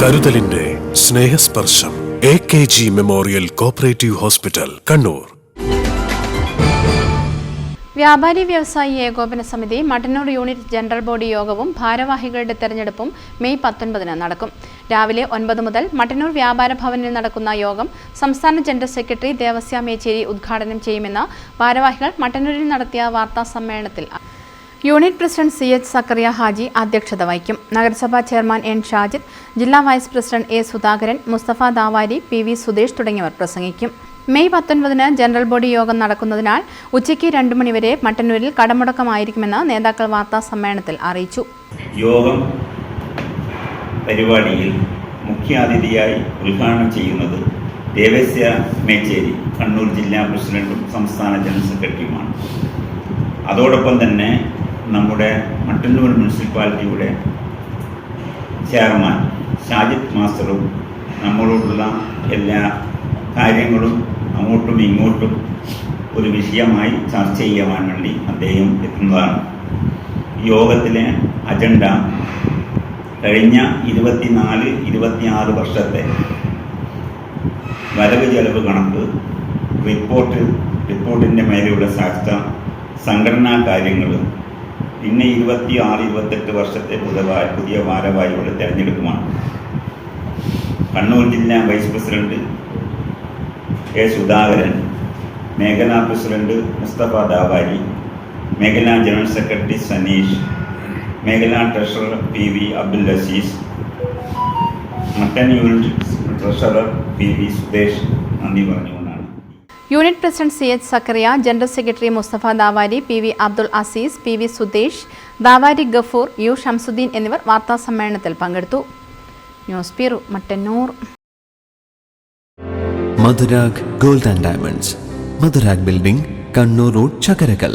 കരുതലിന്റെ സ്നേഹസ്പർശം AKG memorial cooperative hospital Kannur. വ്യാപാരി വ്യവസായി ഏകോപന സമിതി മട്ടന്നൂർ യൂണിറ്റ് ജനറൽ ബോഡി യോഗവും ഭാരവാഹികളുടെ തെരഞ്ഞെടുപ്പും മെയ് 19 നടക്കും. രാവിലെ 9 മുതൽ മട്ടന്നൂർ വ്യാപാര ഭവനിൽ നടക്കുന്ന യോഗം സംസ്ഥാന ജനറൽ സെക്രട്ടറി ദേവസ്യ മേച്ചേരി ഉദ്ഘാടനം ചെയ്യുമെന്ന് ഭാരവാഹികൾ മട്ടന്നൂരിൽ നടത്തിയ വാർത്താ സമ്മേളനത്തിൽ unit president CH Zakariya Haji അധ്യക്ഷത വഹിക്കും. നഗരസഭാ ചെയർമാൻ N ഷാജിദ്, ജില്ലാ vice president A Sudhakaran, Mustafa Dawari, PV Sudesh തുടങ്ങിയവർ പ്രസംഗിക്കും. മെയ് 19 ജനറൽ ബോഡി യോഗം നടക്കുന്നതിനാൽ ഉച്ചയ്ക്ക് 2 മണിവരെ മട്ടന്നൂരിൽ കടമുടക്കമായിരിക്കുമെന്ന് നേതാക്കൾ വാർത്താ സമ്മേളനത്തിൽ അറിയിച്ചു. യോഗം പരിപാടിയിൽ മുഖ്യാതിഥിയായി ഉദ്ഘാടനം ചെയ്യുന്നത് ദേവസ്യ മേച്ചേരി, കണ്ണൂർ ജില്ലാ പ്രസിഡന്റും സംസ്ഥാന ജനറൽ സെക്രട്ടറിയുമാണ്. അതോടൊപ്പം തന്നെ നമ്മുടെ മട്ടന്നൂർ മുനിസിപ്പാലിറ്റിയുടെ ചെയർമാൻ ഷാജിദ് മാസ്റ്ററും നമ്മളോടുള്ള എല്ലാ കാര്യങ്ങളും അങ്ങോട്ടും ഇങ്ങോട്ടും ഒരു വിഷയമായി ചർച്ച ചെയ്യുവാൻ വേണ്ടി അദ്ദേഹം എത്തുന്നതാണ്. യോഗത്തിലെ അജണ്ട കഴിഞ്ഞ 24-26 വർഷത്തെ വരവ് ചെലവ് കണക്ക് റിപ്പോർട്ടിൻ്റെ മേലെയുള്ള ചർച്ച, സംഘടനാ കാര്യങ്ങൾ, പിന്നെ 26-28 വർഷത്തെ പുതിയ ഭാരവാഹികളുടെ തെരഞ്ഞെടുപ്പുമാണ്. കണ്ണൂർ ജില്ലാ വൈസ് പ്രസിഡന്റ് A സുധാകരൻ, മേഖലാ പ്രസിഡന്റ് മുസ്തഫ ദാവാരി, മേഖലാ ജനറൽ സെക്രട്ടറി സനീഷ്, മേഖലാ ട്രഷറർ PV അബ്ദുൽ അസീസ്, മട്ടൻ യൂണിറ്റ് ട്രഷറർ PV സുദേശ് നന്ദി പറഞ്ഞുകൊണ്ടാണ്. Unit president CH Zakariya, general secretary Mustafa Dawari, PV Abdul Azeez, PV Sudesh, Dawari Gafoor, U Shamsuddin എന്നിവർ വാർത്താ സമ്മേളനത്തിൽ പങ്കെടുത്തു. News bureau, Mattannur. Madhurag gold and diamonds, Madhurag building, Kannur road, Chakkarakal.